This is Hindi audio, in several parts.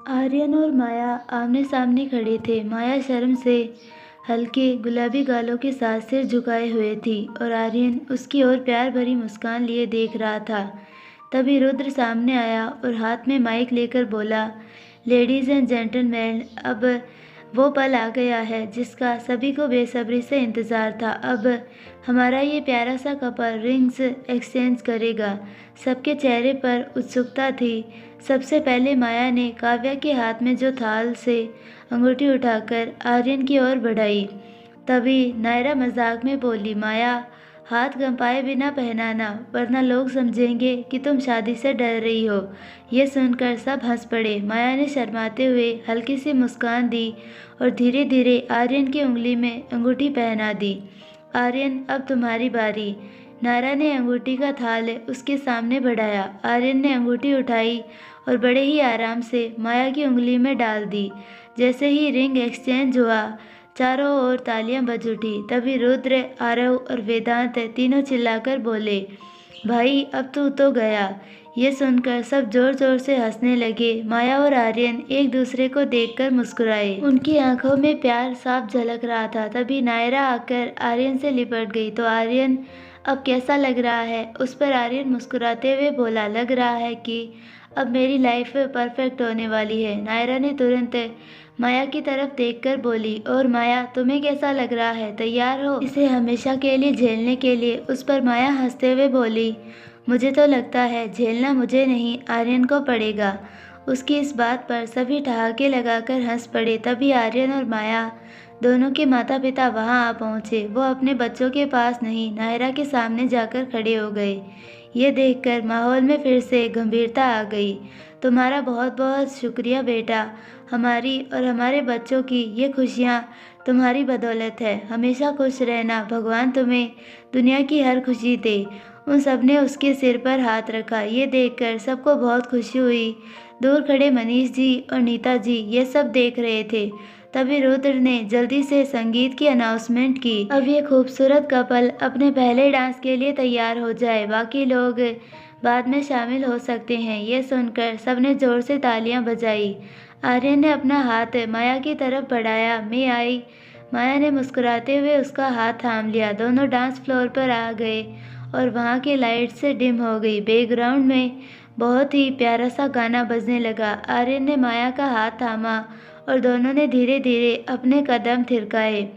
आर्यन और माया आमने सामने खड़े थे। माया शर्म से हल्के गुलाबी गालों के साथ सिर झुकाए हुए थी और आर्यन उसकी ओर प्यार भरी मुस्कान लिए देख रहा था। तभी रुद्र सामने आया और हाथ में माइक लेकर बोला, लेडीज एंड जेंटलमैन, अब वो पल आ गया है जिसका सभी को बेसब्री से इंतज़ार था। अब हमारा ये प्यारा सा कपल रिंग्स एक्सचेंज करेगा। सबके चेहरे पर उत्सुकता थी। सबसे पहले माया ने काव्या के हाथ में जो थाल से अंगूठी उठाकर आर्यन की ओर बढ़ाई। तभी नायरा मजाक में बोली, माया, हाथ कंपाए बिना पहनाना, वरना लोग समझेंगे कि तुम शादी से डर रही हो। ये सुनकर सब हंस पड़े। माया ने शर्माते हुए हल्की सी मुस्कान दी और धीरे धीरे आर्यन की उंगली में अंगूठी पहना दी। आर्यन, अब तुम्हारी बारी। नायरा ने अंगूठी का थाल उसके सामने बढ़ाया। आर्यन ने अंगूठी उठाई और बड़े ही आराम से माया की उंगली में डाल दी। जैसे ही रिंग एक्सचेंज हुआ, चारों ओर तालियां बज उठी। तभी रुद्र, आरव और वेदांत तीनों चिल्लाकर बोले, भाई अब तू तो गया। ये सुनकर सब जोर जोर से हंसने लगे। माया और आर्यन एक दूसरे को देखकर मुस्कुराए। उनकी आंखों में प्यार साफ झलक रहा था। तभी नायरा आकर आर्यन से लिपट गई। तो आर्यन, अब कैसा लग रहा है? उस पर आर्यन मुस्कुराते हुए बोला, लग रहा है कि अब मेरी लाइफ परफेक्ट होने वाली है। नायरा ने तुरंत माया की तरफ देखकर बोली, और माया, तुम्हें कैसा लग रहा है? तैयार हो इसे हमेशा के लिए झेलने के लिए? उस पर माया हंसते हुए बोली, मुझे तो लगता है झेलना मुझे नहीं, आर्यन को पड़ेगा। उसकी इस बात पर सभी ठहाके लगाकर हंस पड़े। तभी आर्यन और माया दोनों के माता पिता वहां आ पहुंचे। वो अपने बच्चों के पास नहीं, नायरा के सामने जाकर खड़े हो गए। ये देखकर माहौल में फिर से गंभीरता आ गई। तुम्हारा बहुत बहुत शुक्रिया बेटा। हमारी और हमारे बच्चों की ये खुशियाँ तुम्हारी बदौलत है। हमेशा खुश रहना। भगवान तुम्हें दुनिया की हर खुशी दे। उन सब ने उसके सिर पर हाथ रखा। ये देखकर सबको बहुत खुशी हुई। दूर खड़े मनीष जी और नीता जी ये सब देख रहे थे। तभी रुद्र ने जल्दी से संगीत की अनाउंसमेंट की। अब ये खूबसूरत कपल अपने पहले डांस के लिए तैयार हो जाए, बाकी लोग बाद में शामिल हो सकते हैं। ये सुनकर सबने जोर से तालियां बजाई। आर्यन ने अपना हाथ माया की तरफ बढ़ाया। मैं आई। माया ने मुस्कुराते हुए उसका हाथ थाम लिया। दोनों डांस फ्लोर पर आ गए और वहाँ की लाइट से डिम हो गई। बैकग्राउंड में बहुत ही प्यारा सा गाना बजने लगा। आर्यन ने माया का हाथ थामा और दोनों ने धीरे धीरे अपने कदम थिरकाए।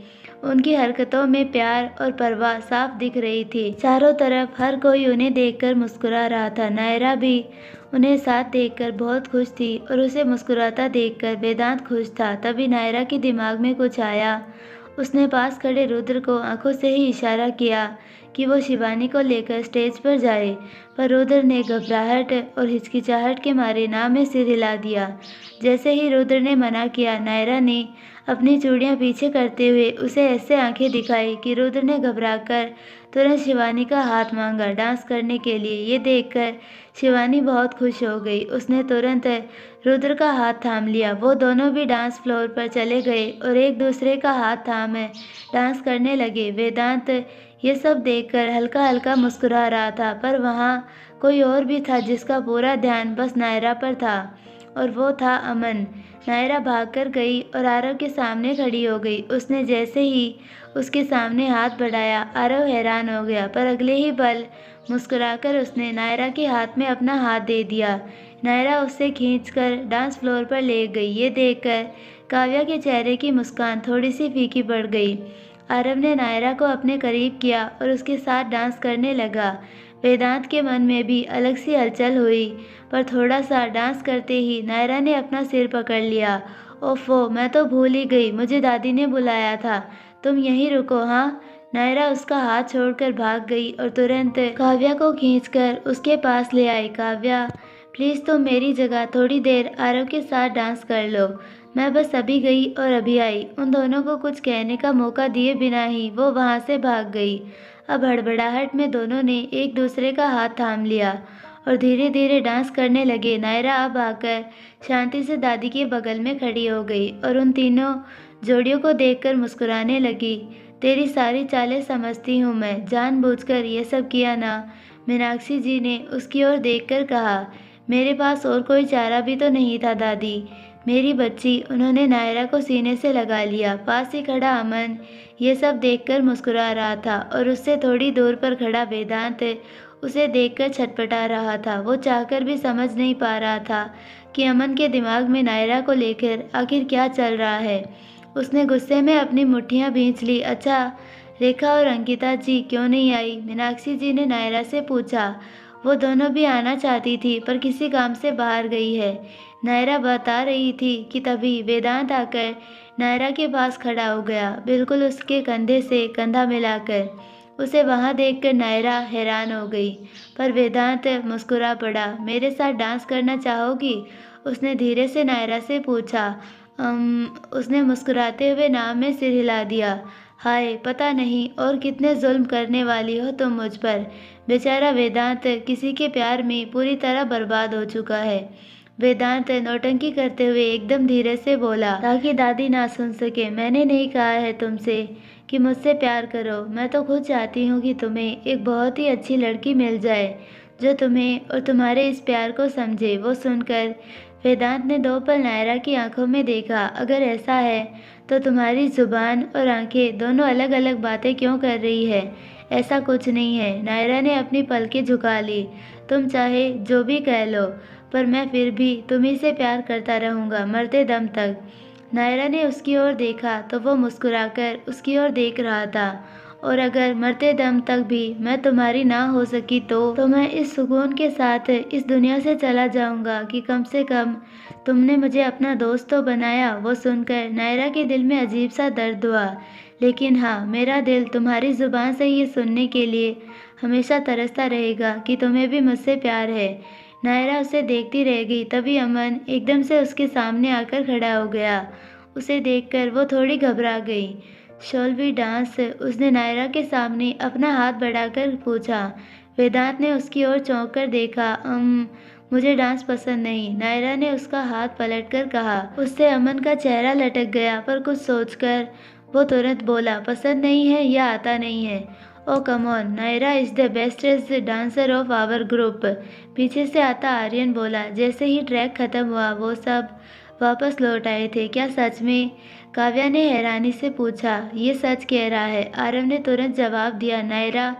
उनकी हरकतों में प्यार और परवाह साफ दिख रही थी। चारों तरफ हर कोई उन्हें देखकर मुस्कुरा रहा था। नायरा भी उन्हें साथ देखकर बहुत खुश थी और उसे मुस्कुराता देखकर वेदांत खुश था। तभी नायरा के दिमाग में कुछ आया। उसने पास खड़े रुद्र को आंखों से ही इशारा किया कि वो शिवानी को लेकर स्टेज पर जाए, पर रुद्र ने घबराहट और हिचकिचाहट के मारे ना में सिर हिला दिया। जैसे ही रुद्र ने मना किया, नायरा ने अपनी चूड़ियां पीछे करते हुए उसे ऐसे आंखें दिखाई कि रुद्र ने घबराकर तुरंत शिवानी का हाथ मांगा डांस करने के लिए। ये देखकर शिवानी बहुत खुश हो गई। उसने तुरंत रुद्र का हाथ थाम लिया। वो दोनों भी डांस फ्लोर पर चले गए और एक दूसरे का हाथ थाम डांस करने लगे। वेदांत ये सब देखकर हल्का हल्का मुस्कुरा रहा था, पर वहाँ कोई और भी था जिसका पूरा ध्यान बस नायरा पर था, और वो था अमन। नायरा भागकर गई और आरव के सामने खड़ी हो गई। उसने जैसे ही उसके सामने हाथ बढ़ाया, आरव हैरान हो गया, पर अगले ही पल मुस्कुराकर उसने नायरा के हाथ में अपना हाथ दे दिया। नायरा उसे खींचकर डांस फ्लोर पर ले गई। ये देखकर काव्या के चेहरे की मुस्कान थोड़ी सी फीकी पड़ गई। आरव ने नायरा को अपने करीब किया और उसके साथ डांस करने लगा। वेदांत के मन में भी अलग सी हलचल हुई, पर थोड़ा सा डांस करते ही नायरा ने अपना सिर पकड़ लिया। ओफो, मैं तो भूल ही गई, मुझे दादी ने बुलाया था। तुम यहीं रुको। हाँ। नायरा उसका हाथ छोड़कर भाग गई और तुरंत काव्या को खींचकर उसके पास ले आई। काव्या, प्लीज़ तुम मेरी जगह थोड़ी देर आरव के साथ डांस कर लो। मैं बस अभी गई और अभी आई। उन दोनों को कुछ कहने का मौका दिए बिना ही वो वहाँ से भाग गई। अब हड़बड़ाहट में दोनों ने एक दूसरे का हाथ थाम लिया और धीरे धीरे डांस करने लगे। नायरा अब आकर शांति से दादी के बगल में खड़ी हो गई और उन तीनों जोड़ियों को देखकर मुस्कुराने लगी। तेरी सारी चालें समझती हूँ मैं, जानबूझकर ये सब किया ना? मीनाक्षी जी ने उसकी ओर देखकर कहा। मेरे पास और कोई चारा भी तो नहीं था दादी। मेरी बच्ची। उन्होंने नायरा को सीने से लगा लिया। पास ही खड़ा अमन ये सब देखकर मुस्कुरा रहा था और उससे थोड़ी दूर पर खड़ा वेदांत उसे देखकर छटपटा रहा था। वो चाहकर भी समझ नहीं पा रहा था कि अमन के दिमाग में नायरा को लेकर आखिर क्या चल रहा है। उसने गुस्से में अपनी मुट्ठियां भींच ली। अच्छा, रेखा और अंकिता जी क्यों नहीं आई? मीनाक्षी जी ने नायरा से पूछा। वो दोनों भी आना चाहती थी पर किसी काम से बाहर गई है, नायरा बता रही थी कि तभी वेदांत आकर नायरा के पास खड़ा हो गया, बिल्कुल उसके कंधे से कंधा मिलाकर। उसे वहां देखकर नायरा हैरान हो गई, पर वेदांत मुस्कुरा पड़ा। मेरे साथ डांस करना चाहोगी? उसने धीरे से नायरा से पूछा। उसने मुस्कुराते हुए नाम में सिर हिला दिया। हाय, पता नहीं और कितने जुल्म करने वाली हो तुम मुझ पर। बेचारा वेदांत किसी के प्यार में पूरी तरह बर्बाद हो चुका है। वेदांत नौटंकी करते हुए एकदम धीरे से बोला, ताकि दादी ना सुन सके। मैंने नहीं कहा है तुमसे कि मुझसे प्यार करो। मैं तो खुद चाहती हूँ कि तुम्हें एक बहुत ही अच्छी लड़की मिल जाए जो तुम्हें और तुम्हारे इस प्यार को समझे। वो सुनकर वेदांत ने 2 पल नायरा की आंखों में देखा। अगर ऐसा है तो तुम्हारी जुबान और आंखें दोनों अलग अलग बातें क्यों कर रही है? ऐसा कुछ नहीं है। नायरा ने अपनी पलकें झुका ली। तुम चाहे जो भी कह लो, पर मैं फिर भी तुम्ही से प्यार करता रहूँगा मरते दम तक। नायरा ने उसकी ओर देखा तो वो मुस्कुराकर उसकी ओर देख रहा था। और अगर मरते दम तक भी मैं तुम्हारी ना हो सकी तो मैं इस सुकून के साथ इस दुनिया से चला जाऊंगा कि कम से कम तुमने मुझे अपना दोस्त तो बनाया। वो सुनकर नायरा के दिल में अजीब सा दर्द हुआ। लेकिन हाँ, मेरा दिल तुम्हारी जुबान से ये सुनने के लिए हमेशा तरसता रहेगा कि तुम्हें भी मुझसे प्यार है। नायरा उसे देखती रह गई। तभी अमन एकदम से उसके सामने आकर खड़ा हो गया। उसे देखकर वो थोड़ी घबरा गई। Shall we dance? उसने नायरा के सामने अपना हाथ बढ़ाकर पूछा। वेदांत ने उसकी ओर चौंक कर देखा। मुझे डांस पसंद नहीं, नायरा ने उसका हाथ पलटकर कहा। उससे अमन का चेहरा लटक गया, पर कुछ सोचकर वो तुरंत बोला, पसंद नहीं है या आता नहीं है? Oh come on, Naira is the bestest dancer of our group. पीछे से आता आर्यन बोला। जैसे ही ट्रैक खत्म हुआ वो सब वापस लौट आए थे। क्या सच में? काव्या ने हैरानी से पूछा। ये सच कह रहा है, आरव ने तुरंत जवाब दिया। नायरा,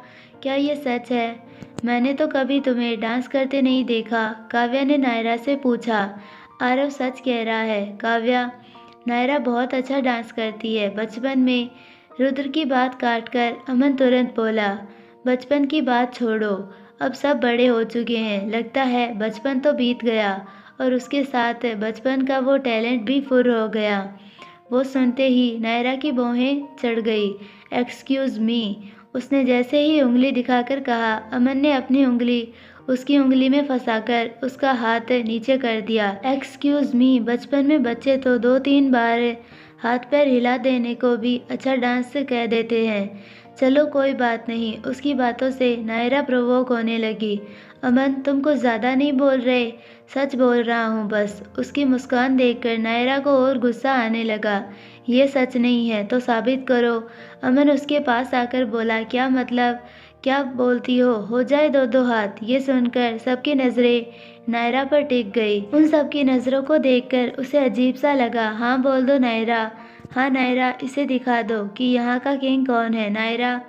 क्या ये सच है? मैंने तो कभी तुम्हें डांस करते नहीं देखा, काव्या ने नायरा से पूछा। आरव सच कह रहा है काव्या, नायरा बहुत अच्छा डांस करती है। बचपन में? रुद्र की बात काटकर अमन तुरंत बोला। बचपन की बात छोड़ो, अब सब बड़े हो चुके हैं। लगता है बचपन तो बीत गया और उसके साथ बचपन का वो टैलेंट भी फुर हो गया। वो सुनते ही नायरा की भौहें चढ़ गई। एक्सक्यूज़ मी, उसने जैसे ही उंगली दिखाकर कहा। अमन ने अपनी उंगली उसकी उंगली में फंसाकर उसका हाथ नीचे कर दिया। एक्सक्यूज़ मी, बचपन में बच्चे तो 2-3 बार हाथ पैर हिला देने को भी अच्छा डांस कह देते हैं। चलो कोई बात नहीं। उसकी बातों से नायरा प्रोवोक होने लगी। अमन, तुम कुछ ज़्यादा नहीं बोल रहे? सच बोल रहा हूँ बस। उसकी मुस्कान देखकर नायरा को और गुस्सा आने लगा। ये सच नहीं है तो साबित करो। अमन उसके पास आकर बोला। क्या मतलब? क्या बोलती हो जाए 2-2 हाथ। ये सुनकर सबकी नज़रें नायरा पर टिक गई। उन सबकी नज़रों को देखकर उसे अजीब सा लगा। हाँ बोल दो नायरा। हाँ नायरा, इसे दिखा दो कि यहाँ का किंग कौन है। नायरा,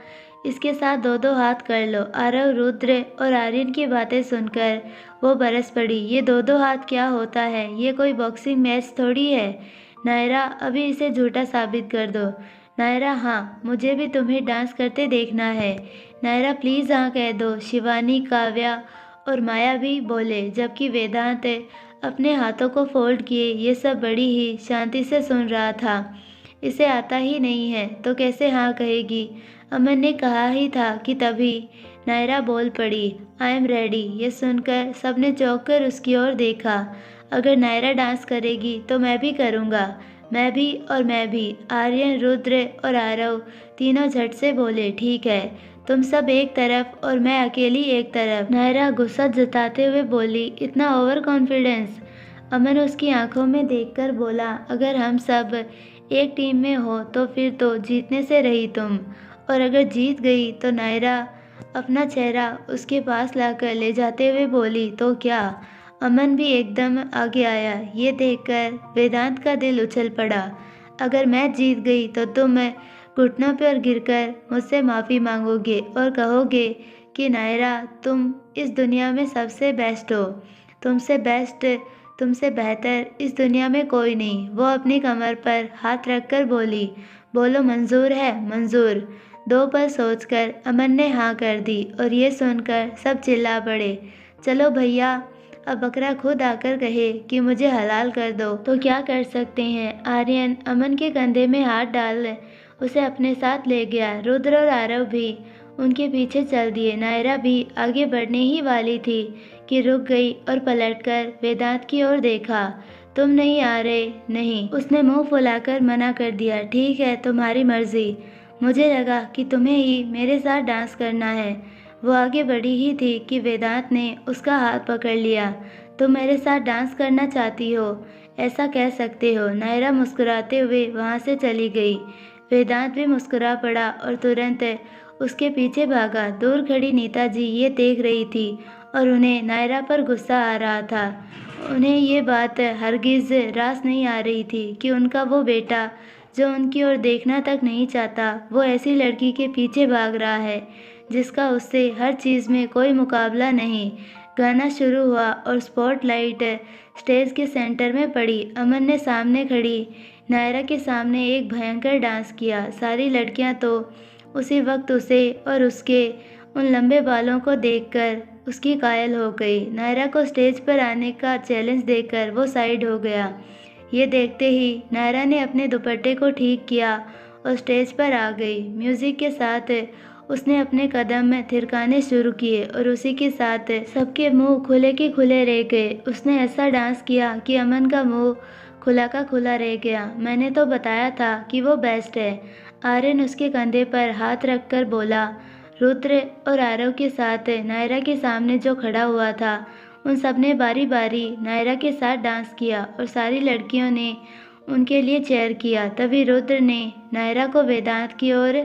इसके साथ 2-2 हाथ कर लो। आरव, रुद्र और आर्यन की बातें सुनकर वो बरस पड़ी। ये 2-2 हाथ क्या होता है? ये कोई बॉक्सिंग मैच थोड़ी है। नायरा, अभी इसे झूठा साबित कर दो। नायरा, हाँ, मुझे भी तुम्हें डांस करते देखना है। नायरा, प्लीज़ हाँ कह दो। शिवानी, काव्या और माया भी बोले, जबकि वेदांत अपने हाथों को फोल्ड किए ये सब बड़ी ही शांति से सुन रहा था। इसे आता ही नहीं है तो कैसे हाँ कहेगी? अमन ने कहा ही था कि तभी नायरा बोल पड़ी। I am ready. ये सुनकर सबने चौंक कर उसकी ओर देखा। अगर नायरा डांस करेगी तो मैं भी करूँगा। मैं भी और मैं भी। आर्यन, रुद्र और आरव तीनों झट से बोले। ठीक है, तुम सब एक तरफ और मैं अकेली एक तरफ। नायरा गुस्सा जताते हुए बोली। इतना ओवर कॉन्फिडेंस? अमन उसकी आंखों में देखकर बोला। अगर हम सब एक टीम में हो तो फिर तो जीतने से रही तुम, और अगर जीत गई तो नायरा अपना चेहरा उसके पास लाकर ले जाते हुए बोली। तो क्या? अमन भी एकदम आगे आया। ये देखकर वेदांत का दिल उछल पड़ा। अगर मैच जीत गई तो तुम घुटनों पर गिरकर मुझसे माफ़ी मांगोगे और कहोगे कि नायरा तुम इस दुनिया में सबसे बेस्ट हो। तुमसे बेस्ट, तुमसे बेहतर इस दुनिया में कोई नहीं। वो अपनी कमर पर हाथ रखकर बोली, बोलो मंजूर है? मंजूर। 2 पल सोचकर अमन ने हाँ कर दी और ये सुनकर सब चिल्ला पड़े, चलो भैया, अब बकरा खुद आकर कहे कि मुझे हलाल कर दो तो क्या कर सकते हैं। आर्यन अमन के कंधे में हाथ डाल उसे अपने साथ ले गया। रुद्र और आरव भी उनके पीछे चल दिए। नायरा भी आगे बढ़ने ही वाली थी कि रुक गई और पलटकर वेदांत की ओर देखा। तुम नहीं आ रहे? नहीं, उसने मुंह फुलाकर मना कर दिया। ठीक है, तुम्हारी मर्जी। मुझे लगा कि तुम्हें ही मेरे साथ डांस करना है। वो आगे बढ़ी ही थी कि वेदांत ने उसका हाथ पकड़ लिया। तुम मेरे साथ डांस करना चाहती हो? ऐसा कह सकते हो। नायरा मुस्कुराते हुए वहाँ से चली गई। वेदांत भी मुस्कुरा पड़ा और तुरंत उसके पीछे भागा। दूर खड़ी नीता जी ये देख रही थी और उन्हें नायरा पर गुस्सा आ रहा था। उन्हें ये बात हरगिज़ रास नहीं आ रही थी कि उनका वो बेटा जो उनकी ओर देखना तक नहीं चाहता, वो ऐसी लड़की के पीछे भाग रहा है जिसका उससे हर चीज़ में कोई मुकाबला नहीं। गाना शुरू हुआ और स्पॉटलाइट स्टेज के सेंटर में पड़ी। अमन ने सामने खड़ी नायरा के सामने एक भयंकर डांस किया। सारी लड़कियां तो उसी वक्त उसे और उसके उन लंबे बालों को देखकर उसकी कायल हो गई। नायरा को स्टेज पर आने का चैलेंज देकर वो साइड हो गया। ये देखते ही नायरा ने अपने दुपट्टे को ठीक किया और स्टेज पर आ गई। म्यूजिक के साथ उसने अपने कदम थिरकाने शुरू किए और उसी के साथ सबके मुंह खुले के खुले रह गए। उसने ऐसा डांस किया कि अमन का मुंह खुला का खुला रह गया। मैंने तो बताया था कि वो बेस्ट है। आर्यन उसके कंधे पर हाथ रखकर बोला। रुद्र और आरव के साथ नायरा के सामने जो खड़ा हुआ था, उन सब ने बारी बारी नायरा के साथ डांस किया और सारी लड़कियों ने उनके लिए चेयर किया। तभी रुद्र ने नायरा को वेदांत की ओर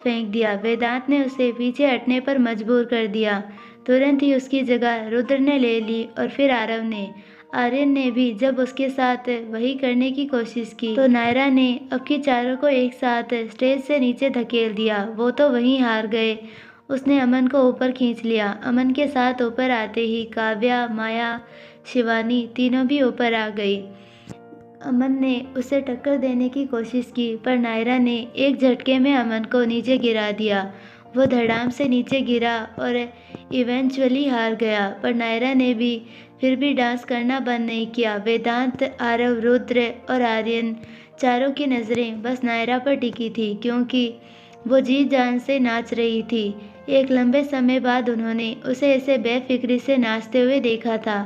फेंक दिया। वेदांत ने उसे पीछे हटने पर मजबूर कर दिया। तुरंत ही उसकी जगह रुद्र ने ले ली और फिर आरव ने। आर्यन ने भी जब उसके साथ वही करने की कोशिश की तो नायरा ने अब की चारों को एक साथ स्टेज से नीचे धकेल दिया। वो तो वहीं हार गए। उसने अमन को ऊपर खींच लिया। अमन के साथ ऊपर आते ही काव्या, माया, शिवानी तीनों भी ऊपर आ गई। अमन ने उसे टक्कर देने की कोशिश की पर नायरा ने एक झटके में अमन को नीचे गिरा दिया। वो धड़ाम से नीचे गिरा और इवेंचुअली हार गया। पर नायरा ने भी फिर भी डांस करना बंद नहीं किया। वेदांत, आरव, रुद्र और आर्यन चारों की नज़रें बस नायरा पर टिकी थी क्योंकि वो जी जान से नाच रही थी। एक लंबे समय बाद उन्होंने उसे ऐसे बेफिक्री से नाचते हुए देखा था।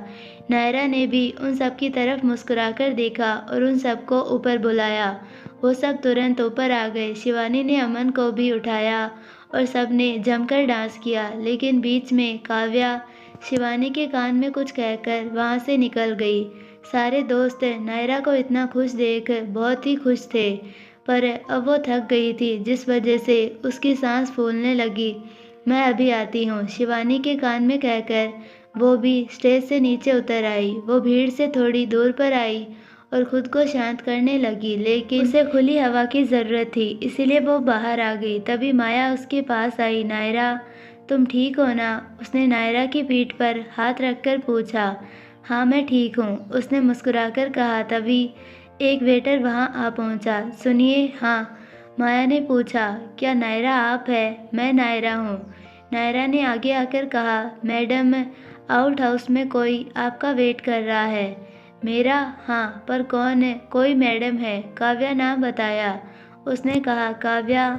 नायरा ने भी उन सब की तरफ मुस्कुराकर देखा और उन सबको ऊपर बुलाया। वो सब तुरंत ऊपर आ गए। शिवानी ने अमन को भी उठाया और सब ने जमकर डांस किया। लेकिन बीच में काव्या शिवानी के कान में कुछ कहकर वहाँ से निकल गई। सारे दोस्त नायरा को इतना खुश देख बहुत ही खुश थे, पर अब वो थक गई थी जिस वजह से उसकी सांस फूलने लगी। मैं अभी आती हूँ, शिवानी के कान में कहकर वो भी स्टेज से नीचे उतर आई। वो भीड़ से थोड़ी दूर पर आई और खुद को शांत करने लगी, लेकिन उसे खुली हवा की ज़रूरत थी इसीलिए वो बाहर आ गई। तभी माया उसके पास आई। नायरा, तुम ठीक हो ना? उसने नायरा की पीठ पर हाथ रखकर पूछा। हाँ मैं ठीक हूँ, उसने मुस्कुराकर कहा। तभी एक वेटर वहाँ आ पहुँचा। सुनिए। हाँ, माया ने पूछा। क्या नायरा आप है? मैं नायरा हूँ, नायरा ने आगे आकर कहा। मैडम, आउट हाउस में कोई आपका वेट कर रहा है। मेरा? हाँ, पर कौन है? कोई मैडम है, काव्या नाम बताया। उसने कहा। काव्या?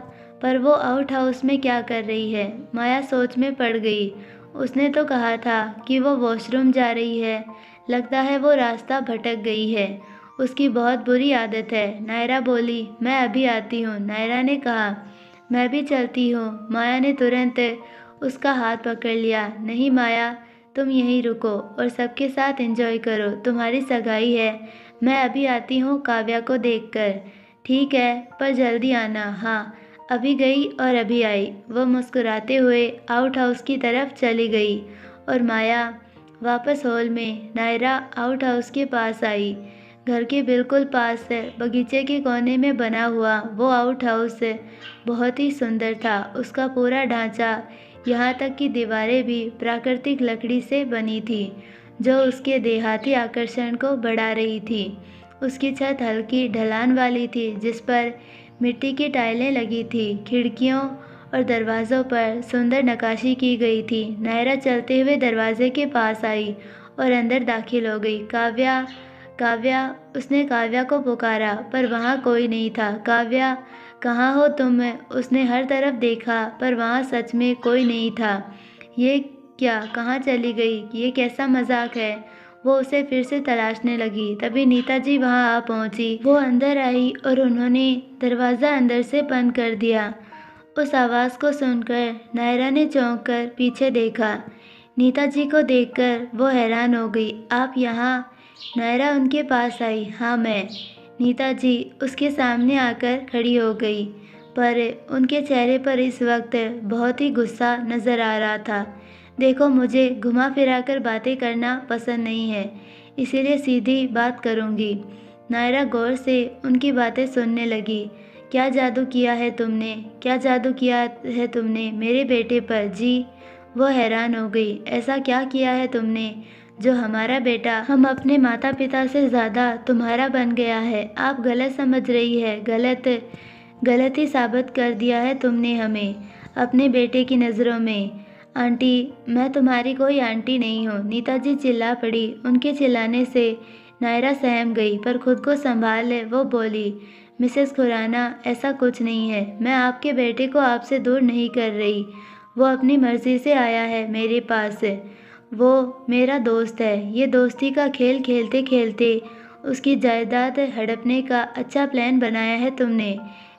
पर वो आउट हाउस में क्या कर रही है? माया सोच में पड़ गई। उसने तो कहा था कि वो वॉशरूम जा रही है। लगता है वो रास्ता भटक गई है। उसकी बहुत बुरी आदत है। नायरा बोली। मैं अभी आती हूँ, नायरा ने कहा। मैं भी चलती हूँ। माया ने तुरंत उसका हाथ पकड़ लिया। नहीं माया, तुम यहीं रुको और सबके साथ एंजॉय करो, तुम्हारी सगाई है। मैं अभी आती हूँ काव्या को देखकर। ठीक है, पर जल्दी आना। हाँ। अभी गई और अभी आई। वह मुस्कुराते हुए आउट हाउस की तरफ चली गई और माया वापस हॉल में नायरा आउट हाउस के पास आई। घर के बिल्कुल पास बगीचे के कोने में बना हुआ वो आउट हाउस बहुत ही सुंदर था। उसका पूरा ढांचा, यहाँ तक कि दीवारें भी प्राकृतिक लकड़ी से बनी थी, जो उसके देहाती आकर्षण को बढ़ा रही थी। उसकी छत हल्की ढलान वाली थी, जिस पर मिट्टी की टाइलें लगी थी। खिड़कियों और दरवाज़ों पर सुंदर नक्काशी की गई थी। नायरा चलते हुए दरवाजे के पास आई और अंदर दाखिल हो गई। काव्या, काव्या, उसने काव्या को पुकारा, पर वहाँ कोई नहीं था। काव्या, कहाँ हो तुम? उसने हर तरफ देखा, पर वहाँ सच में कोई नहीं था। ये क्या, कहाँ चली गई? ये कैसा मजाक है? वो उसे फिर से तलाशने लगी। तभी नीता जी वहाँ आ पहुँची। वो अंदर आई और उन्होंने दरवाज़ा अंदर से बंद कर दिया। उस आवाज़ को सुनकर नायरा ने चौंक कर पीछे देखा। नीता जी को देखकर वो हैरान हो गई। आप यहाँ? नायरा उनके पास आई। हाँ, मैं। नीता जी उसके सामने आकर खड़ी हो गई, पर उनके चेहरे पर इस वक्त बहुत ही गुस्सा नज़र आ रहा था। देखो, मुझे घुमा फिरा कर बातें करना पसंद नहीं है, इसीलिए सीधी बात करूँगी। नायरा गौर से उनकी बातें सुनने लगी। क्या जादू किया है तुमने? क्या जादू किया है तुमने मेरे बेटे पर? जी, वो हैरान हो गई। ऐसा क्या किया है तुमने जो हमारा बेटा हम अपने माता पिता से ज़्यादा तुम्हारा बन गया है? आप गलत समझ रही है। गलत ही साबित कर दिया है तुमने हमें अपने बेटे की नज़रों में। आंटी, मैं तुम्हारी कोई आंटी नहीं हूँ। नीता जी चिल्ला पड़ी। उनके चिल्लाने से नायरा सहम गई, पर खुद को संभाल वो बोली, मिसेस खुराना, ऐसा कुछ नहीं है। मैं आपके बेटे को आपसे दूर नहीं कर रही। वो अपनी मर्जी से आया है मेरे पास। वो मेरा दोस्त है। ये दोस्ती का खेल खेलते खेलते उसकी जायदाद हड़पने का अच्छा प्लान बनाया है तुमने।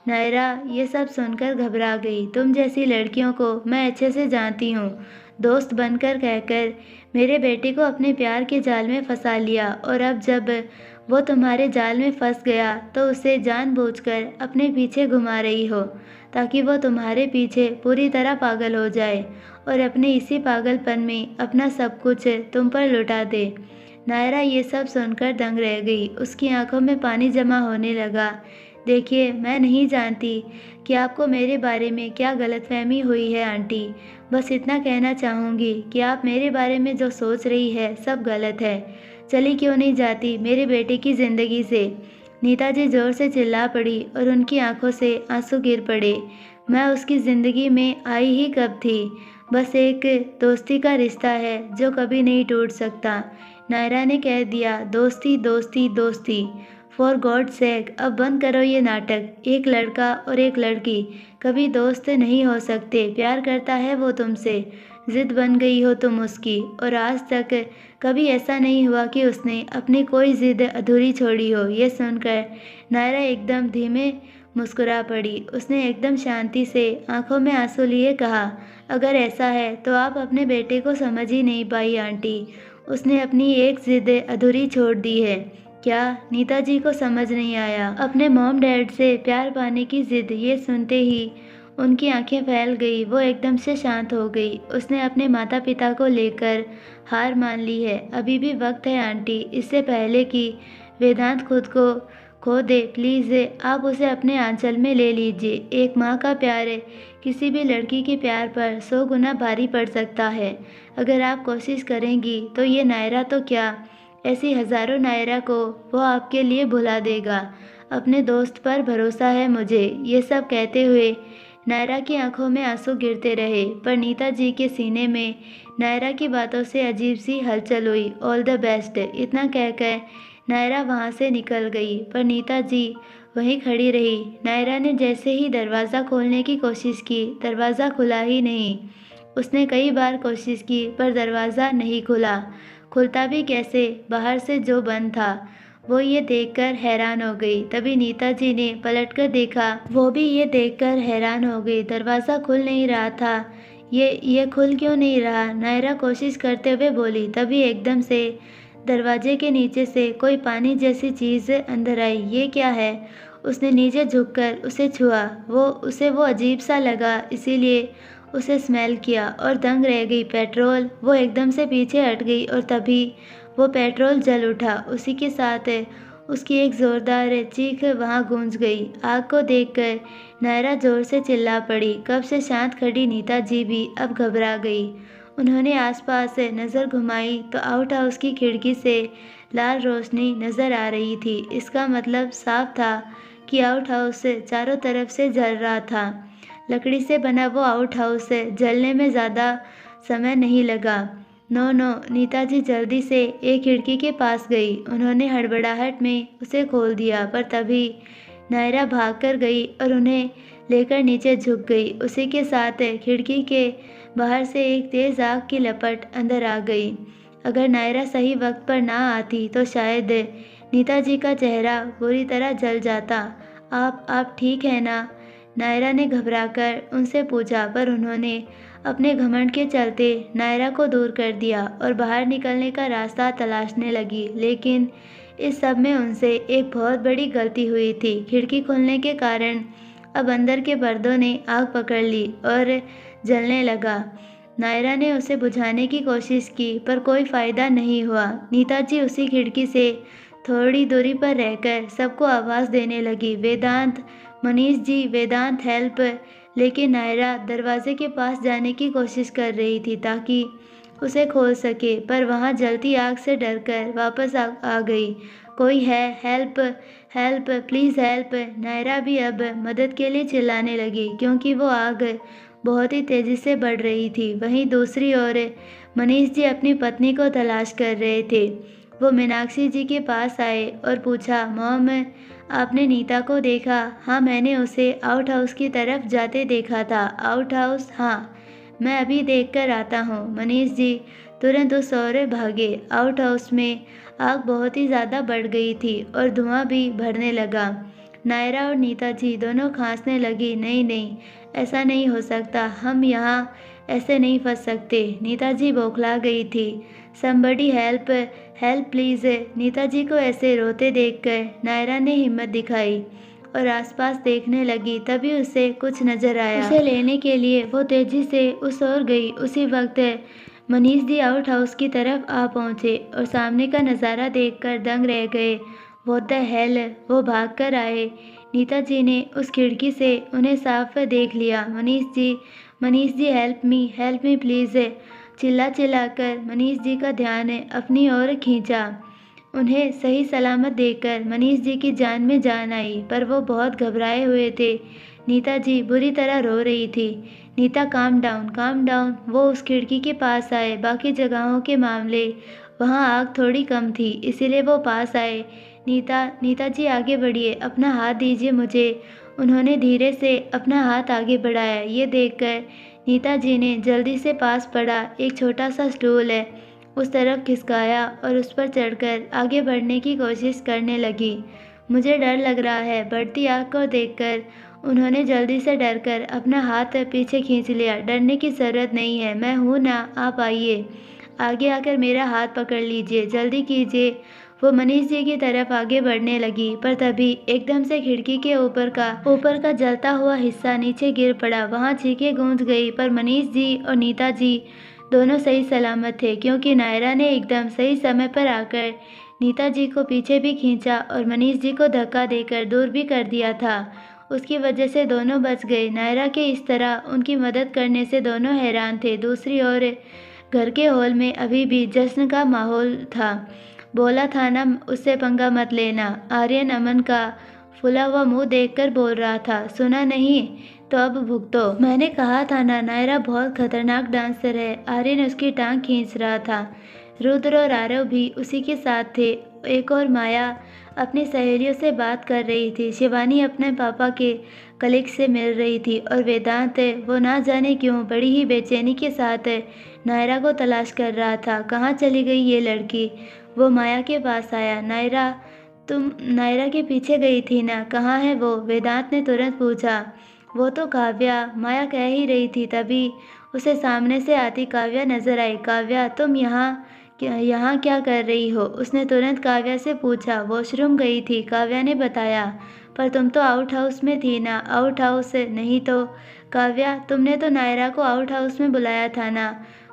नायरा ये सब सुनकर घबरा गई। तुम जैसी लड़कियों को मैं अच्छे से जानती हूँ। दोस्त बनकर कहकर मेरे बेटे को अपने प्यार के जाल में फंसा लिया, और अब जब वो तुम्हारे जाल में फंस गया तो उसे जानबूझकर अपने पीछे घुमा रही हो, ताकि वो तुम्हारे पीछे पूरी तरह पागल हो जाए और अपने इसी पागलपन में अपना सब कुछ तुम पर लुटा दे। नायरा ये सब सुनकर दंग रह गई। उसकी आंखों में पानी जमा होने लगा। देखिए, मैं नहीं जानती कि आपको मेरे बारे में क्या गलतफहमी हुई है आंटी। बस इतना कहना चाहूँगी कि आप मेरे बारे में जो सोच रही है सब गलत है। चली क्यों नहीं जाती मेरे बेटे की ज़िंदगी से? नीता जी ज़ोर से चिल्ला पड़ी और उनकी आंखों से आंसू गिर पड़े। मैं उसकी ज़िंदगी में आई ही कब थी? बस एक दोस्ती का रिश्ता है जो कभी नहीं टूट सकता। नायरा ने कह दिया, दोस्ती दोस्ती दोस्ती। फॉर गॉड सेक, अब बंद करो ये नाटक। एक लड़का और एक लड़की कभी दोस्त नहीं हो सकते। प्यार करता है वो तुमसे, जिद बन गई हो तुम उसकी, और आज तक कभी ऐसा नहीं हुआ कि उसने अपनी कोई जिद अधूरी छोड़ी हो। ये सुनकर नायरा एकदम धीमे मुस्कुरा पड़ी। उसने एकदम शांति से आंखों में आंसू लिए कहा, अगर ऐसा है तो आप अपने बेटे को समझ ही नहीं पाई आंटी। उसने अपनी एक जिद अधूरी छोड़ दी है। क्या? नीता जी को समझ नहीं आया। अपने मॉम डैड से प्यार पाने की जिद, ये सुनते ही उनकी आंखें फैल गई। वो एकदम से शांत हो गई। उसने अपने माता पिता को लेकर हार मान ली है। अभी भी वक्त है आंटी, इससे पहले कि वेदांत खुद को खो दे। प्लीज़ आप उसे अपने आंचल में ले लीजिए। एक माँ का प्यार किसी भी लड़की के प्यार पर 100 गुना भारी पड़ सकता है। अगर आप कोशिश करेंगी तो ये नायरा तो क्या, ऐसी हज़ारों नायरा को वो आपके लिए भुला देगा। अपने दोस्त पर भरोसा है मुझे। ये सब कहते हुए नायरा की आंखों में आंसू गिरते रहे, पर नीता जी के सीने में नायरा की बातों से अजीब सी हलचल हुई। ऑल द बेस्ट, इतना कहकर नायरा वहाँ से निकल गई, पर नीता जी वहीं खड़ी रही। नायरा ने जैसे ही दरवाज़ा खोलने की कोशिश की, दरवाज़ा खुला ही नहीं। उसने कई बार कोशिश की, पर दरवाज़ा नहीं खुला। खुलता भी कैसे, बाहर से जो बंद था। वो ये देखकर हैरान हो गई। तभी नीता जी ने पलटकर देखा। वो भी ये देखकर हैरान हो गई। दरवाज़ा खुल नहीं रहा था। ये खुल क्यों नहीं रहा? नायरा कोशिश करते हुए बोली। तभी एकदम से दरवाजे के नीचे से कोई पानी जैसी चीज़ अंदर आई। ये क्या है? उसने नीचे झुककर उसे छुआ। वो अजीब सा लगा, इसीलिए उसे स्मेल किया और दंग रह गई। पेट्रोल! वो एकदम से पीछे हट गई और तभी वो पेट्रोल जल उठा। उसी के साथ उसकी एक ज़ोरदार चीख वहाँ गूंज गई। आग को देखकर नायरा ज़ोर से चिल्ला पड़ी। कब से शांत खड़ी नीता जी भी अब घबरा गई। उन्होंने आसपास नज़र घुमाई तो आउट हाउस की खिड़की से लाल रोशनी नज़र आ रही थी। इसका मतलब साफ था कि आउट हाउस चारों तरफ से जल रहा था। लकड़ी से बना वो आउट हाउस जलने में ज़्यादा समय नहीं लगा। नो नो, नीता जी जल्दी से एक खिड़की के पास गई। उन्होंने हड़बड़ाहट में उसे खोल दिया, पर तभी नायरा भाग कर गई और उन्हें लेकर नीचे झुक गई। उसी के साथ खिड़की के बाहर से एक तेज़ आग की लपट अंदर आ गई। अगर नायरा सही वक्त पर ना आती तो शायद नीता जी का चेहरा बुरी तरह जल जाता। आप ठीक हैं ना? नायरा ने घबराकर उनसे पूछा, पर उन्होंने अपने घमंड के चलते नायरा को दूर कर दिया और बाहर निकलने का रास्ता तलाशने लगी। लेकिन इस सब में उनसे एक बहुत बड़ी गलती हुई थी। खिड़की खुलने के कारण अब अंदर के पर्दों ने आग पकड़ ली और जलने लगा। नायरा ने उसे बुझाने की कोशिश की, पर कोई फ़ायदा नहीं हुआ। नीता जी उसी खिड़की से थोड़ी दूरी पर रहकर सबको आवाज़ देने लगी, वेदांत, मनीष जी, वेदांत हेल्प। लेकिन नायरा दरवाजे के पास जाने की कोशिश कर रही थी ताकि उसे खोल सके, पर वहाँ जलती आग से डरकर वापस आ गई। कोई है? Help, help, please help. Naira भी अब मदद के लिए चिल्लाने लगी क्योंकि वो आग बहुत ही तेज़ी से बढ़ रही थी। वहीं दूसरी ओर मनीष जी अपनी पत्नी को तलाश कर रहे थे। वो मीनाक्षी जी के पास आए और पूछा, मॉम, आपने नीता को देखा? हाँ, मैंने उसे आउट हाउस की तरफ जाते देखा था। Out house? हाँ, मैं अभी देखकर आता हूँ। मनीष जी तुरंत उस ओर भागे। आउट हाउस में आग बहुत ही ज़्यादा बढ़ गई थी और धुआं भी भरने लगा। नायरा और नीता जी दोनों खांसने लगी। नहीं नहीं, ऐसा नहीं हो सकता, हम यहाँ ऐसे नहीं फंस सकते। नीता जी बौखला गई थी। Somebody help, help please. Neeta ji को ऐसे रोते देखकर नायरा ने हिम्मत दिखाई और आसपास देखने लगी। तभी उसे कुछ नजर आया। उसे लेने के लिए वो तेजी से उस ओर गई। उसी वक्त मनीष जी आउट हाउस की तरफ आ पहुंचे और सामने का नज़ारा देखकर दंग रह गए। What the hell! वो भाग कर आए। नीता जी ने उस खिड़की से उन्हें साफ देख लिया। Manish ji help me please. चिल्लाकर मनीष जी का ध्यान अपनी ओर खींचा। उन्हें सही सलामत देखकर मनीष जी की जान में जान आई, पर वो बहुत घबराए हुए थे। नीता जी बुरी तरह रो रही थी। Nita, calm down, calm down. वो उस खिड़की के पास आए। बाकी जगहों के मामले वहाँ आग थोड़ी कम थी, इसीलिए वो पास आए। नीता जी आगे बढ़िए, अपना हाथ दीजिए मुझे। उन्होंने धीरे से अपना हाथ आगे बढ़ाया। ये देखकर नीता जी ने जल्दी से पास पड़ा एक छोटा सा स्टूल उस तरफ खिसकाया और उस पर चढ़कर आगे बढ़ने की कोशिश करने लगी। मुझे डर लग रहा है। बढ़ती आग को देखकर उन्होंने जल्दी से डरकर अपना हाथ पीछे खींच लिया। डरने की ज़रूरत नहीं है, मैं हूँ ना, आप आइए। आगे आकर मेरा हाथ पकड़ लीजिए, जल्दी कीजिए। वो मनीष जी की तरफ आगे बढ़ने लगी, पर तभी एकदम से खिड़की के ऊपर का जलता हुआ हिस्सा नीचे गिर पड़ा। वहाँ चीखें गूंज गई, पर मनीष जी और नीता जी दोनों सही सलामत थे क्योंकि नायरा ने एकदम सही समय पर आकर नीता जी को पीछे भी खींचा और मनीष जी को धक्का देकर दूर भी कर दिया था। उसकी वजह से दोनों बच गए। नायरा के इस तरह उनकी मदद करने से दोनों हैरान थे। दूसरी ओर घर के हॉल में अभी भी जश्न का माहौल था। बोला था ना उससे पंगा मत लेना, आर्यन अमन का फुला हुआ मुंह देखकर बोल रहा था। सुना नहीं तो अब भुगतो। मैंने कहा था ना, नायरा बहुत खतरनाक डांसर है। आर्यन उसकी टांग खींच रहा था। रुद्र और आरव भी उसी के साथ थे। एक और माया अपनी सहेलियों से बात कर रही थी। शिवानी अपने पापा के कलीग से मिल रही थी और वेदांत वो ना जाने क्यों बड़ी ही बेचैनी के साथ नायरा को तलाश कर रहा था। कहाँ चली गई ये लड़की? वो माया के पास आया। नायरा, तुम नायरा के पीछे गई थी ना, कहाँ है वो? वेदांत ने तुरंत पूछा। वो तो काव्या, माया कह ही रही थी, तभी उसे सामने से आती काव्या नजर आई। काव्या, तुम यहाँ क्या कर रही हो? उसने तुरंत काव्या से पूछा। वॉशरूम गई थी, काव्या ने बताया। पर तुम तो आउट हाउस में थी ना? आउट हाउस नहीं तो काव्या, तुमने तो नायरा को आउट हाउस में बुलाया था ना?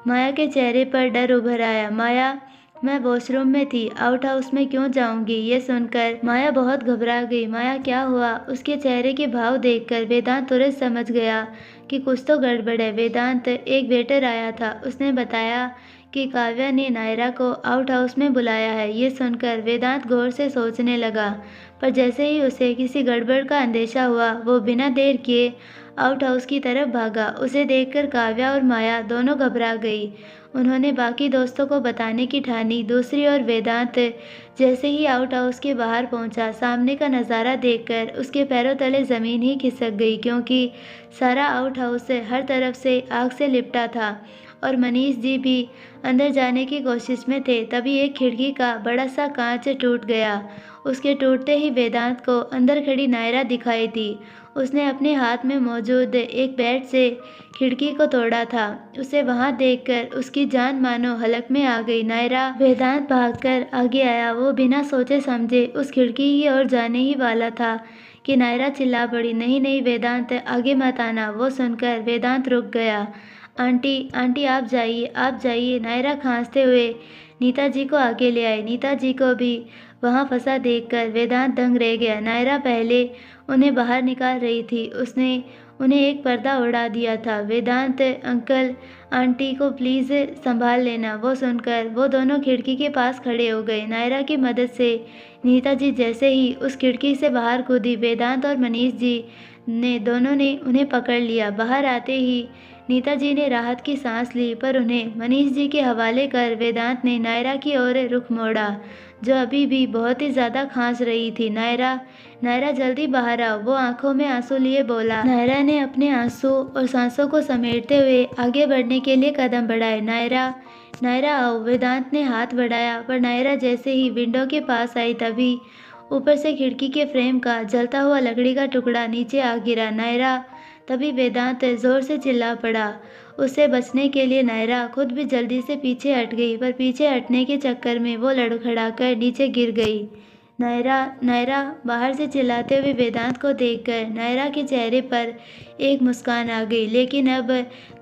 माया के चेहरे पर डर उभर आया। माया, मैं वॉशरूम में थी, आउट हाउस में क्यों जाऊंगी? ये सुनकर माया बहुत घबरा गई। माया, क्या हुआ? उसके चेहरे के भाव देखकर वेदांत तुरंत समझ गया कि कुछ तो गड़बड़ है। वेदांत, एक वेटर आया था, उसने बताया कि काव्या ने नायरा को आउट हाउस में बुलाया है। ये सुनकर वेदांत गौर से सोचने लगा, पर जैसे ही उसे किसी गड़बड़ का अंदेशा हुआ, वो बिना देर किए आउट हाउस की तरफ भागा। उसे देखकर काव्या और माया दोनों घबरा गई। उन्होंने बाकी दोस्तों को बताने की ठानी। दूसरी ओर वेदांत जैसे ही आउट हाउस के बाहर पहुंचा, सामने का नज़ारा देखकर उसके पैरों तले ज़मीन ही खिसक गई, क्योंकि सारा आउट हाउस हर तरफ से आग से लिपटा था और मनीष जी भी अंदर जाने की कोशिश में थे। तभी एक खिड़की का बड़ा सा कांच टूट गया। उसके टूटते ही वेदांत को अंदर खड़ी नायरा दिखाई दी। उसने अपने हाथ में मौजूद एक बैट से खिड़की को तोड़ा था। उसे वहां देखकर उसकी जान मानो हलक में आ गई। नायरा, वेदांत भागकर आगे आया। वो बिना सोचे समझे उस खिड़की की ओर जाने ही वाला था कि नायरा चिल्ला पड़ी, नहीं नहीं वेदांत, आगे मत आना। वो सुनकर वेदांत रुक गया। आंटी, आंटी, आप जाइए, आप जाइए। नायरा खांसते हुए नीता जी को आगे ले आई। नीता जी को भी वहां फंसा देखकर वेदांत दंग रह गया। नायरा पहले उन्हें बाहर निकाल रही थी। उसने उन्हें एक पर्दा उड़ा दिया था। वेदांत, अंकल, आंटी को प्लीज़ संभाल लेना। वो सुनकर वो दोनों खिड़की के पास खड़े हो गए। नायरा की मदद से नीता जी जैसे ही उस खिड़की से बाहर कूदी, वेदांत और मनीष जी ने दोनों ने उन्हें पकड़ लिया। बाहर आते ही नीता जी ने राहत की सांस ली, पर उन्हें मनीष जी के हवाले कर वेदांत ने नायरा की ओर रुख मोड़ा, जो अभी भी बहुत ही ज़्यादा खांस रही थी। नायरा, नायरा, जल्दी बाहर आओ। वो आंखों में आंसू लिए बोला। नायरा ने अपने आंसू और सांसों को समेटते हुए आगे बढ़ने के लिए कदम बढ़ाए। नायरा, नायरा आओ। वेदांत ने हाथ बढ़ाया, पर नायरा जैसे ही विंडो के पास आई, तभी ऊपर से खिड़की के फ्रेम का जलता हुआ लकड़ी का टुकड़ा नीचे आ गिरा। नायरा, तभी वेदांत जोर से चिल्ला पड़ा। उससे बचने के लिए नायरा खुद भी जल्दी से पीछे हट गई, पर पीछे हटने के चक्कर में वो लड़खड़ाकर नीचे गिर गई। नायरा, नायरा, बाहर से चिल्लाते हुए वेदांत को देखकर नायरा के चेहरे पर एक मुस्कान आ गई, लेकिन अब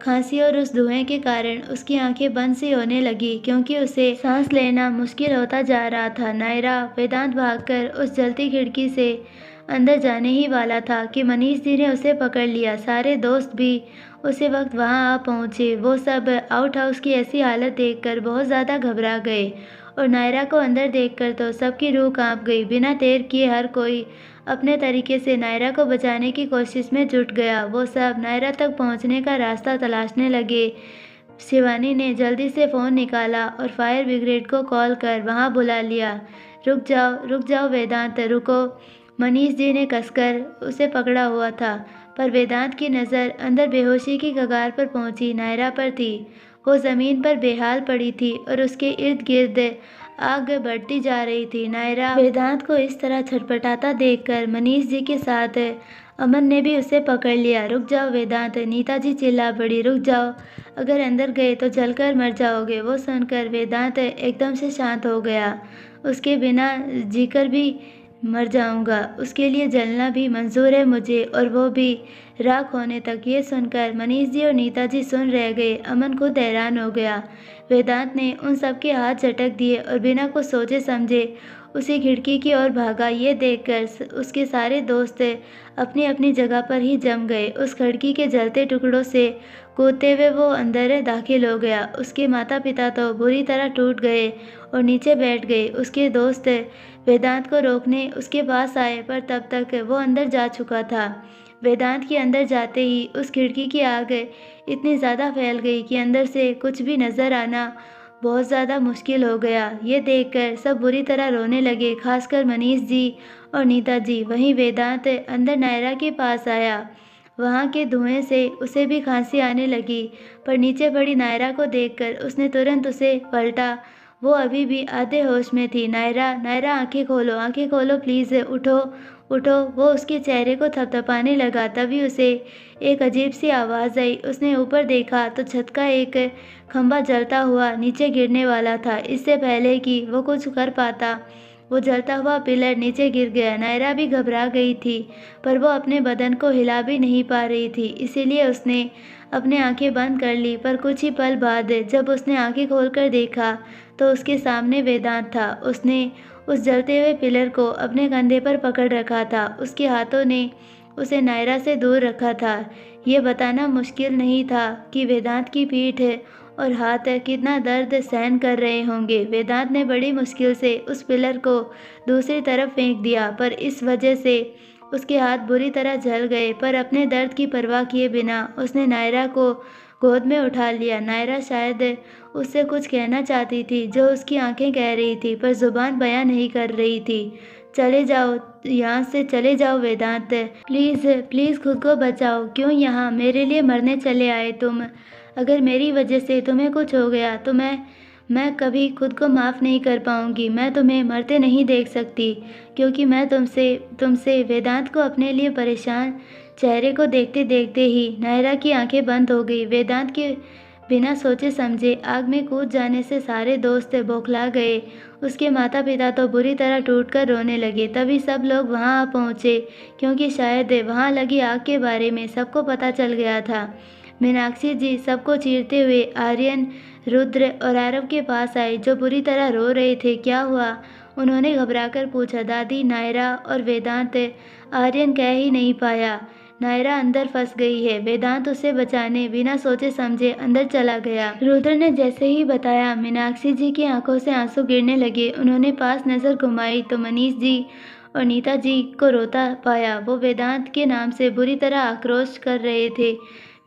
खांसी और उस धुएं के कारण उसकी आंखें बंद सी होने लगी, क्योंकि उसे सांस लेना मुश्किल होता जा रहा था। नायरा, वेदांत भागकर उस जलती खिड़की से अंदर जाने ही वाला था कि मनीष जी ने उसे पकड़ लिया। सारे दोस्त भी उसी वक्त वहां आ पहुंचे। वो सब आउट हाउस की ऐसी हालत देखकर बहुत ज़्यादा घबरा गए, और नायरा को अंदर देखकर तो सबकी रूह कांप गई। बिना देर किए हर कोई अपने तरीके से नायरा को बचाने की कोशिश में जुट गया। वो सब नायरा तक पहुंचने का रास्ता तलाशने लगे। शिवानी ने जल्दी से फ़ोन निकाला और फायर ब्रिगेड को कॉल कर वहां बुला लिया। रुक जाओ वेदांत, रुको। मनीष जी ने कसकर उसे पकड़ा हुआ था, पर वेदांत की नज़र अंदर बेहोशी की कगार पर पहुंची नायरा पर थी। वो ज़मीन पर बेहाल पड़ी थी और उसके इर्द गिर्द आग बढ़ती जा रही थी। नायरा, वेदांत को इस तरह छटपटाता देखकर मनीष जी के साथ अमन ने भी उसे पकड़ लिया। रुक जाओ वेदांत, नीता जी चिल्ला पड़ी, रुक जाओ, अगर अंदर गए तो जलकर मर जाओगे। वो सुनकर वेदांत एकदम से शांत हो गया। उसके बिना जीकर भी मर जाऊंगा, उसके लिए जलना भी मंजूर है मुझे, और वो भी राख होने तक। ये सुनकर मनीष जी और नीता जी सुन रह गए। अमन खुद हैरान हो गया। वेदांत ने उन सबके हाथ झटक दिए और बिना कुछ सोचे समझे उसी खिड़की की ओर भागा। ये देखकर उसके सारे दोस्त अपनी अपनी जगह पर ही जम गए। उस खिड़की के जलते टुकड़ों से कूदते हुए वो अंदर दाखिल हो गया। उसके माता पिता तो बुरी तरह टूट गए और नीचे बैठ गए। उसके दोस्त वेदांत को रोकने उसके पास आए, पर तब तक वो अंदर जा चुका था। वेदांत के अंदर जाते ही उस खिड़की की आग इतनी ज़्यादा फैल गई कि अंदर से कुछ भी नज़र आना बहुत ज़्यादा मुश्किल हो गया। ये देखकर सब बुरी तरह रोने लगे, खासकर मनीष जी और नीता जी। वहीं वेदांत अंदर नायरा के पास आया। वहाँ के धुएं से उसे भी खांसी आने लगी, पर नीचे पड़ी नायरा को देखकर उसने तुरंत उसे पलटा। वो अभी भी आधे होश में थी। नायरा, नायरा, आंखें खोलो प्लीज़, उठो उठो। वो उसके चेहरे को थपथपाने लगा। तभी उसे एक अजीब सी आवाज़ आई। उसने ऊपर देखा तो छत का एक खंभा जलता हुआ नीचे गिरने वाला था। इससे पहले कि वो कुछ कर पाता, वो जलता हुआ पिलर नीचे गिर गया। नायरा भी घबरा गई थी, पर वो अपने बदन को हिला भी नहीं पा रही थी, इसीलिए उसने अपनी आंखें बंद कर ली। पर कुछ ही पल बाद जब उसने आंखें खोलकर देखा तो उसके सामने वेदांत था। उसने उस जलते हुए पिलर को अपने कंधे पर पकड़ रखा था। उसके हाथों ने उसे नायरा से दूर रखा था। ये बताना मुश्किल नहीं था कि वेदांत की पीठ और हाथ कितना दर्द सहन कर रहे होंगे। वेदांत ने बड़ी मुश्किल से उस पिलर को दूसरी तरफ फेंक दिया, पर इस वजह से उसके हाथ बुरी तरह जल गए। पर अपने दर्द की परवाह किए बिना उसने नायरा को गोद में उठा लिया। नायरा शायद उससे कुछ कहना चाहती थी जो उसकी आंखें कह रही थी, पर जुबान बयां नहीं कर रही थी। चले जाओ, यहाँ से चले जाओ वेदांत, प्लीज़ प्लीज़ खुद को बचाओ। क्यों यहाँ मेरे लिए मरने चले आए तुम? अगर मेरी वजह से तुम्हें कुछ हो गया तो मैं कभी खुद को माफ़ नहीं कर पाऊंगी। मैं तुम्हें मरते नहीं देख सकती, क्योंकि मैं तुमसे वेदांत को अपने लिए परेशान चेहरे को देखते देखते ही नायरा की आंखें बंद हो गई। वेदांत के बिना सोचे समझे आग में कूद जाने से सारे दोस्त बौखला गए। उसके माता पिता तो बुरी तरह टूटकर रोने लगे। तभी सब लोग वहां आ पहुंचे, क्योंकि शायद वहां लगी आग के बारे में सबको पता चल गया था। मीनाक्षी जी सबको चीरते हुए आर्यन, रुद्र और आरव के पास आई, जो बुरी तरह रो रहे थे। क्या हुआ? उन्होंने घबराकर पूछा। दादी, नायरा और वेदांत। आर्यन कह ही नहीं पाया। नायरा अंदर फंस गई है। वेदांत उसे बचाने बिना सोचे समझे अंदर चला गया। रुद्र ने जैसे ही बताया, मीनाक्षी जी की आंखों से आंसू गिरने लगे। उन्होंने पास नजर घुमाई तो मनीष जी और नीता जी को रोता पाया। वो वेदांत के नाम से बुरी तरह आक्रोश कर रहे थे।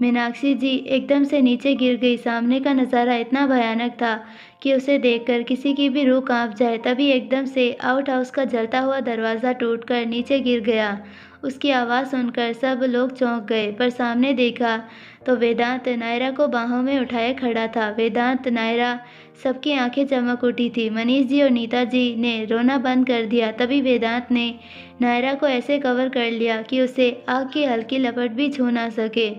मीनाक्षी जी एकदम से नीचे गिर गई। सामने का नज़ारा इतना भयानक था कि उसे देखकर किसी की भी रूह कांप जाए। तभी एकदम से आउट हाउस का जलता हुआ दरवाज़ा टूटकर नीचे गिर गया। उसकी आवाज़ सुनकर सब लोग चौंक गए, पर सामने देखा तो वेदांत नायरा को बाहों में उठाए खड़ा था। वेदांत, नायरा, सबकी आंखें चमक उठी थी। मनीष जी और नीता जी ने रोना बंद कर दिया। तभी वेदांत ने नायरा को ऐसे कवर कर लिया कि उसे आग की हल्की लपट भी छू ना सके।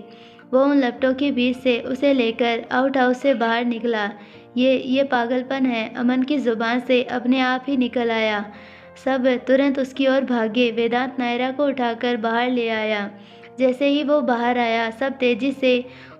वो उन लपटों के बीच से उसे लेकर आउट हाउस से बाहर निकला। ये पागलपन है, अमन की जुबान से अपने आप ही निकल आया। सब तुरंत उसकी ओर भागे। वेदांत नायरा को उठाकर बाहर ले आया। जैसे ही वो बाहर आया, सब तेजी से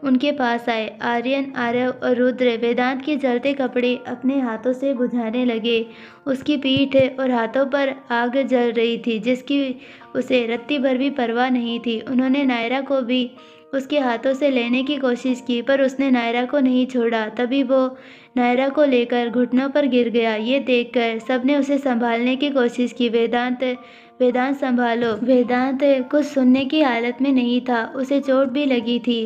उनके पास आए। आर्यन, आरव और रुद्र वेदांत के जलते कपड़े अपने हाथों से बुझाने लगे। उसकी पीठ और हाथों पर आग जल रही थी, जिसकी उसे रत्ती भर भी परवाह नहीं थी। उन्होंने नायरा को भी उसके हाथों से लेने की कोशिश की, पर उसने नायरा को नहीं छोड़ा। तभी वो नायरा को लेकर घुटनों पर गिर गया। ये देखकर सबने उसे संभालने की कोशिश की। वेदांत, वेदांत संभालो। वेदांत कुछ सुनने की हालत में नहीं था। उसे चोट भी लगी थी।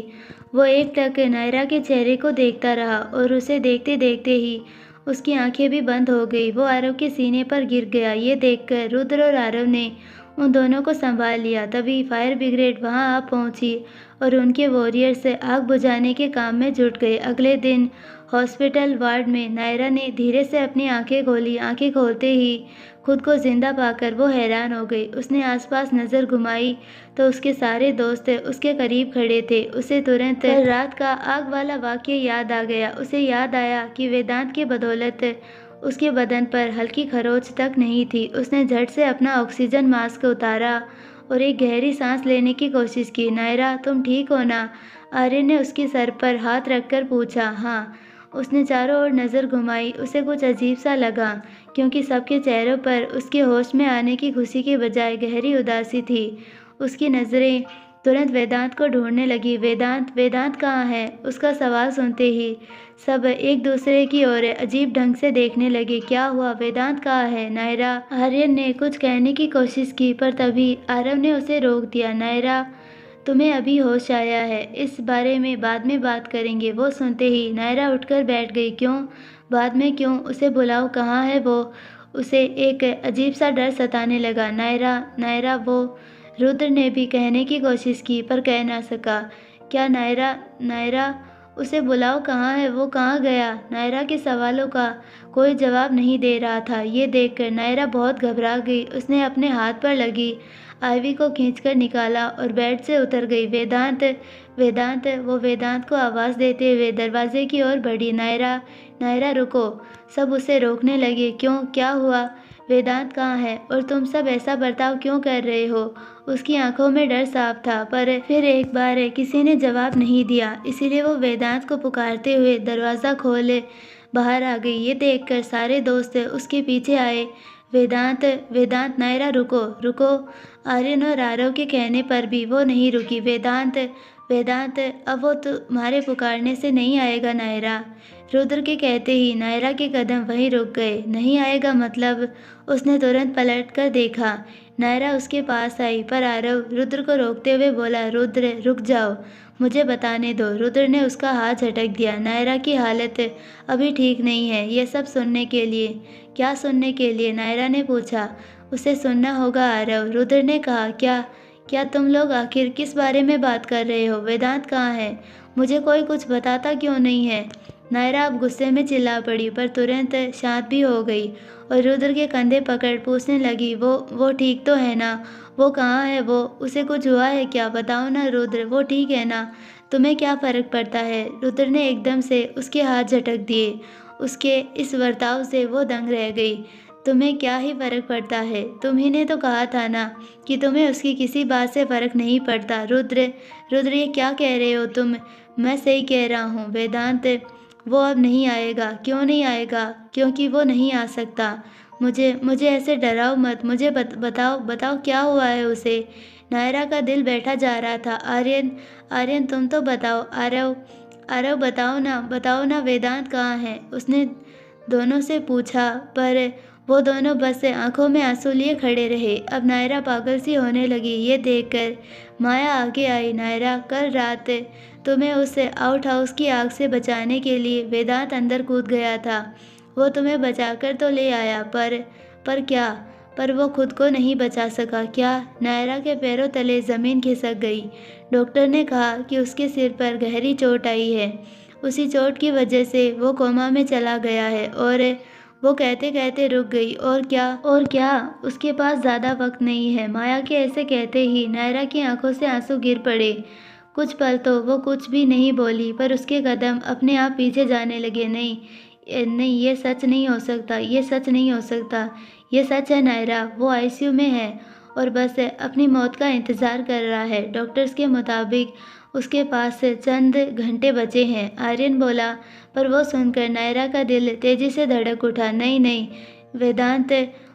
वो एक टक नायरा के चेहरे को देखता रहा और उसे देखते देखते ही उसकी आंखें भी बंद हो गई। वो आरव के सीने पर गिर गया। ये देखकर रुद्र और आरव ने उन दोनों को संभाल लिया। तभी फायर ब्रिगेड वहां आ पहुंची और उनके वॉरियर्स आग बुझाने के काम में जुट गए। अगले दिन हॉस्पिटल वार्ड में नायरा ने धीरे से अपनी आंखें खोली। आंखें खोलते ही खुद को जिंदा पाकर वो हैरान हो गई। उसने आसपास नज़र घुमाई तो उसके सारे दोस्त उसके करीब खड़े थे। उसे तुरंत रात का आग वाला वाक़या याद आ गया। उसे याद आया कि वेदांत की बदौलत उसके बदन पर हल्की खरोंच तक नहीं थी। उसने झट से अपना ऑक्सीजन मास्क उतारा और एक गहरी सांस लेने की कोशिश की। नायरा, तुम ठीक हो ना? आर्यन ने उसके सर पर हाथ रखकर पूछा। हाँ। उसने चारों ओर नज़र घुमाई। उसे कुछ अजीब सा लगा, क्योंकि सबके चेहरों पर उसके होश में आने की खुशी के बजाय गहरी उदासी थी। उसकी नज़रें तुरंत वेदांत को ढूंढने लगी। वेदांत, वेदांत कहाँ है? उसका सवाल सुनते ही सब एक दूसरे की ओर अजीब ढंग से देखने लगे। क्या हुआ? वेदांत कहाँ है? नायरा, आर्यन ने कुछ कहने की कोशिश की, पर तभी आरव ने उसे रोक दिया। नायरा, तुम्हें अभी होश आया है, इस बारे में बाद में बात करेंगे। वो सुनते ही नायरा उठकर बैठ गई। क्यों? बाद में क्यों? उसे बुलाओ। कहाँ है वो? उसे एक अजीब सा डर सताने लगा। नायरा, नायरा, वो रुद्र ने भी कहने की कोशिश की, पर कह ना सका। क्या नायरा? नायरा, उसे बुलाओ। कहाँ है वो? कहाँ गया? नायरा के सवालों का कोई जवाब नहीं दे रहा था। ये देखकर नायरा बहुत घबरा गई। उसने अपने हाथ पर लगी आईवी को खींचकर निकाला और बेड से उतर गई। वेदांत, वेदांत, वो वेदांत को आवाज़ देते हुए दरवाजे की ओर बढ़ी। नायरा, नायरा रुको। सब उसे रोकने लगे। क्यों? क्या हुआ? वेदांत कहाँ है और तुम सब ऐसा बर्ताव क्यों कर रहे हो? उसकी आंखों में डर साफ था, पर फिर एक बार किसी ने जवाब नहीं दिया, इसीलिए वो वेदांत को पुकारते हुए दरवाज़ा खोले बाहर आ गई। ये देखकर सारे दोस्त उसके पीछे आए। वेदांत, वेदांत, नायरा रुको, रुको। आर्यन और आरव के कहने पर भी वो नहीं रुकी। वेदांत, वेदांत, अब वो तुम्हारे पुकारने से नहीं आएगा नायरा। रुद्र के कहते ही नायरा के कदम वहीं रुक गए। नहीं आएगा मतलब? उसने तुरंत पलट कर देखा। नायरा उसके पास आई, पर आरव रुद्र को रोकते हुए बोला, रुद्र रुक जाओ, मुझे बताने दो। रुद्र ने उसका हाथ झटक दिया। नायरा की हालत अभी ठीक नहीं है। ये सब सुनने के लिए? क्या सुनने के लिए? नायरा ने पूछा। उसे सुनना होगा आरव, रुद्र ने कहा। क्या? क्या तुम लोग आखिर किस बारे में बात कर रहे हो? वेदांत कहाँ है? मुझे कोई कुछ बताता क्यों नहीं है? नायरा अब गुस्से में चिल्ला पड़ी, पर तुरंत शांत भी हो गई और रुद्र के कंधे पकड़ पूछने लगी, वो ठीक तो है ना? वो कहाँ है? वो उसे कुछ हुआ है क्या? बताओ ना रुद्र, वो ठीक है ना? तुम्हें क्या फ़र्क पड़ता है? रुद्र ने एकदम से उसके हाथ झटक दिए। उसके इस बर्ताव से वो दंग रह गई। तुम्हें क्या ही फ़र्क पड़ता है? तुम्ही ने तो कहा था ना कि तुम्हें उसकी किसी बात से फ़र्क नहीं पड़ता। रुद्र, रुद्र, ये क्या कह रहे हो तुम? मैं सही कह रहा हूँ वेदांत, वो अब नहीं आएगा। क्यों नहीं आएगा? क्योंकि वो नहीं आ सकता। मुझे ऐसे डराओ मत। मुझे बताओ, बताओ क्या हुआ है उसे? नायरा का दिल बैठा जा रहा था। आर्यन, आर्यन, तुम तो बताओ। आरव, आरव, बताओ ना वेदांत कहाँ है? उसने दोनों से पूछा, पर वो दोनों बस आंखों में आंसू लिए खड़े रहे। अब नायरा पागल सी होने लगी। ये देखकर माया आगे आई। नायरा, कल रात तुम्हें उस आउट हाउस की आग से बचाने के लिए वेदांत अंदर कूद गया था। वो तुम्हें बचाकर तो ले आया, पर क्या? पर वो खुद को नहीं बचा सका। क्या? नायरा के पैरों तले ज़मीन खिसक गई। डॉक्टर ने कहा कि उसके सिर पर गहरी चोट आई है। उसी चोट की वजह से वो कोमा में चला गया है। और वो कहते कहते रुक गई। और क्या? और क्या? उसके पास ज़्यादा वक्त नहीं है। माया के ऐसे कहते ही नायरा की आंखों से आंसू गिर पड़े। कुछ पल तो वो कुछ भी नहीं बोली, पर उसके कदम अपने आप पीछे जाने लगे। नहीं, नहीं, ये सच नहीं हो सकता, ये सच नहीं हो सकता। ये सच है नायरा, वो आईसीयू में है और बस अपनी मौत का इंतज़ार कर रहा है। डॉक्टर्स के मुताबिक उसके पास चंद घंटे बचे हैं। आर्यन बोला, पर वो सुनकर नायरा का दिल तेजी से धड़क उठा। नहीं, नहीं, वेदांत।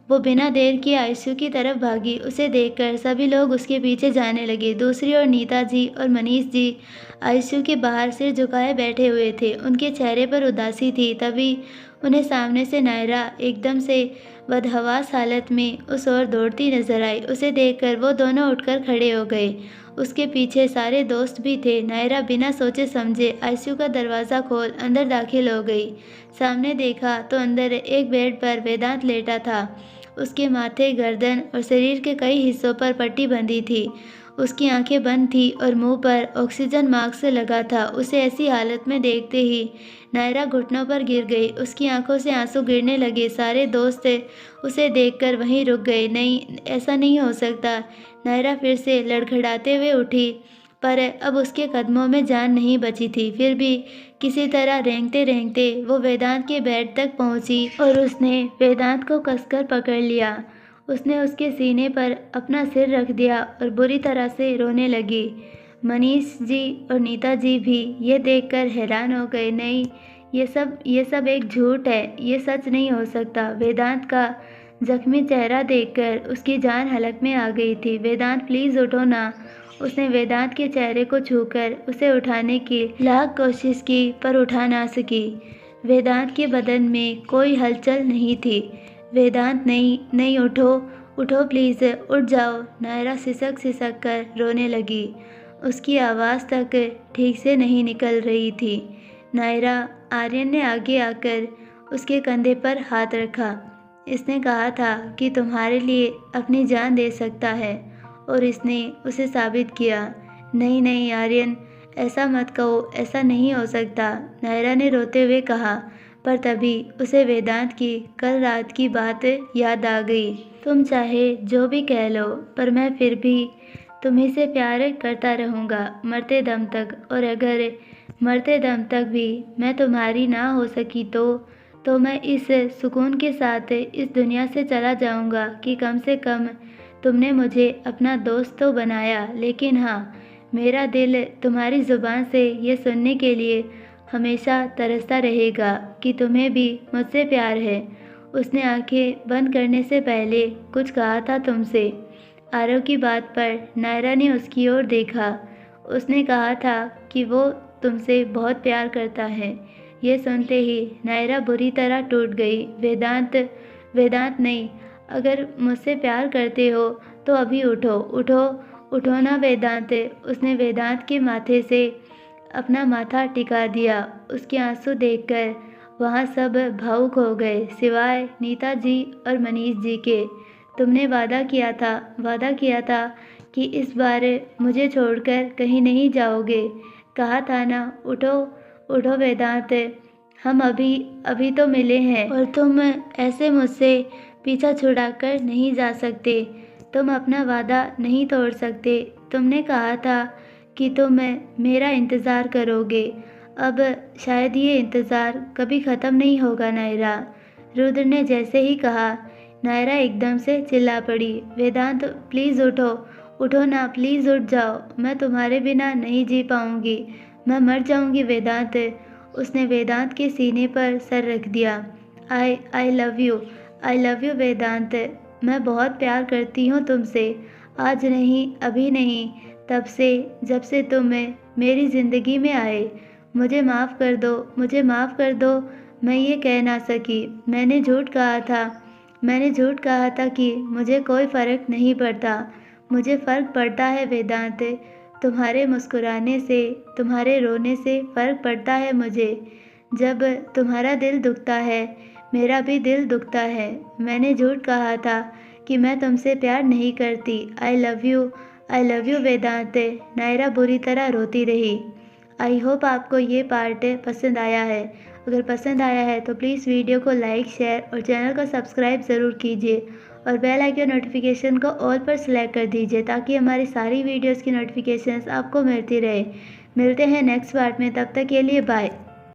वो बिना देर किए आईसीयू की तरफ भागी। उसे देखकर सभी लोग उसके पीछे जाने लगे। दूसरी ओर नीता जी और मनीष जी आईसीयू के बाहर सिर झुकाए बैठे हुए थे। उनके चेहरे पर उदासी थी। तभी उन्हें सामने से नायरा एकदम से बदहवास हालत में उस ओर दौड़ती नजर आई। उसे देखकर वो दोनों उठकर खड़े हो गए। उसके पीछे सारे दोस्त भी थे। नायरा बिना सोचे समझे आईसीयू का दरवाज़ा खोल अंदर दाखिल हो गई। सामने देखा तो अंदर एक बेड पर वेदांत लेटा था। उसके माथे, गर्दन और शरीर के कई हिस्सों पर पट्टी बंधी थी। उसकी आंखें बंद थी और मुंह पर ऑक्सीजन मास्क लगा था। उसे ऐसी हालत में देखते ही नायरा घुटनों पर गिर गई। उसकी आंखों से आंसू गिरने लगे। सारे दोस्त उसे देखकर वहीं रुक गए। नहीं, ऐसा नहीं हो सकता। नायरा फिर से लड़खड़ाते हुए उठी, पर अब उसके कदमों में जान नहीं बची थी। फिर भी किसी तरह रेंगते रेंगते वो वेदांत के बेड तक पहुंची और उसने वेदांत को कसकर पकड़ लिया। उसने उसके सीने पर अपना सिर रख दिया और बुरी तरह से रोने लगी। मनीष जी और नीता जी भी ये देखकर हैरान हो गए। नहीं, ये सब एक झूठ है। ये सच नहीं हो सकता। वेदांत का जख्मी चेहरा देखकर उसकी जान हलक में आ गई थी। वेदांत, प्लीज़ उठो ना। उसने वेदांत के चेहरे को छूकर उसे उठाने की लाख कोशिश की, पर उठा ना सकी। वेदांत के बदन में कोई हलचल नहीं थी। वेदांत, नहीं, नहीं, उठो, उठो प्लीज़, उठ जाओ। नायरा सिसक सिसक कर रोने लगी। उसकी आवाज़ तक ठीक से नहीं निकल रही थी। नायरा, आर्यन ने आगे आकर उसके कंधे पर हाथ रखा। इसने कहा था कि तुम्हारे लिए अपनी जान दे सकता है और इसने उसे साबित किया। नहीं, नहीं आर्यन, ऐसा मत कहो, ऐसा नहीं हो सकता, नायरा ने रोते हुए कहा। पर तभी उसे वेदांत की कल रात की बात याद आ गई। तुम चाहे जो भी कह लो, पर मैं फिर भी तुम्ही से प्यार करता रहूँगा मरते दम तक। और अगर मरते दम तक भी मैं तुम्हारी ना हो सकी तो तो मैं इस सुकून के साथ इस दुनिया से चला जाऊंगा कि कम से कम तुमने मुझे अपना दोस्त तो बनाया। लेकिन हाँ, मेरा दिल तुम्हारी ज़ुबान से ये सुनने के लिए हमेशा तरसता रहेगा कि तुम्हें भी मुझसे प्यार है। उसने आंखें बंद करने से पहले कुछ कहा था तुमसे। आरव की बात पर नायरा ने उसकी ओर देखा। उसने कहा था कि वो तुमसे बहुत प्यार करता है। ये सुनते ही नायरा बुरी तरह टूट गई। वेदांत, वेदांत नहीं, अगर मुझसे प्यार करते हो तो अभी उठो, उठो, उठो ना वेदांत। उसने वेदांत के माथे से अपना माथा टिका दिया। उसके आंसू देखकर वहाँ सब भावुक हो गए, सिवाय नीता जी और मनीष जी के। तुमने वादा किया था कि इस बार मुझे छोड़कर कहीं नहीं जाओगे। कहा था ना, उठो, उठो वेदांत। हम अभी अभी तो मिले हैं और तुम ऐसे मुझसे पीछा छुड़ाकर नहीं जा सकते। तुम अपना वादा नहीं तोड़ सकते। तुमने कहा था कि तुम मेरा इंतज़ार करोगे। अब शायद ये इंतज़ार कभी ख़त्म नहीं होगा नायरा। रुद्र ने जैसे ही कहा, नायरा एकदम से चिल्ला पड़ी, वेदांत प्लीज़ उठो, उठो ना, प्लीज़ उठ जाओ। मैं तुम्हारे बिना नहीं जी पाऊँगी, मैं मर जाऊँगी वेदांत। उसने वेदांत के सीने पर सर रख दिया। I love you, I love you Vedant. मैं बहुत प्यार करती हूँ तुमसे। आज नहीं, अभी नहीं, तब से जब से तुम मेरी ज़िंदगी में आए। मुझे माफ़ कर दो, मुझे माफ़ कर दो। मैं ये कह ना सकी। मैंने झूठ कहा था कि मुझे कोई फ़र्क नहीं पड़ता। मुझे फ़र्क पड़ता है वेदांत। तुम्हारे मुस्कुराने से, तुम्हारे रोने से फ़र्क पड़ता है मुझे। जब तुम्हारा दिल दुखता है, मेरा भी दिल दुखता है। मैंने झूठ कहा था कि मैं तुमसे प्यार नहीं करती। आई लव यू वेदांत। नायरा बुरी तरह रोती रही। आई होप आपको ये पार्ट पसंद आया है। अगर पसंद आया है तो प्लीज़ वीडियो को लाइक, शेयर और चैनल को सब्सक्राइब ज़रूर कीजिए और बेल आइकन नोटिफिकेशन को ऑल पर सेलेक्ट कर दीजिए ताकि हमारी सारी वीडियोस की नोटिफिकेशंस आपको मिलती रहे। मिलते हैं नेक्स्ट पार्ट में, तब तक के लिए बाय।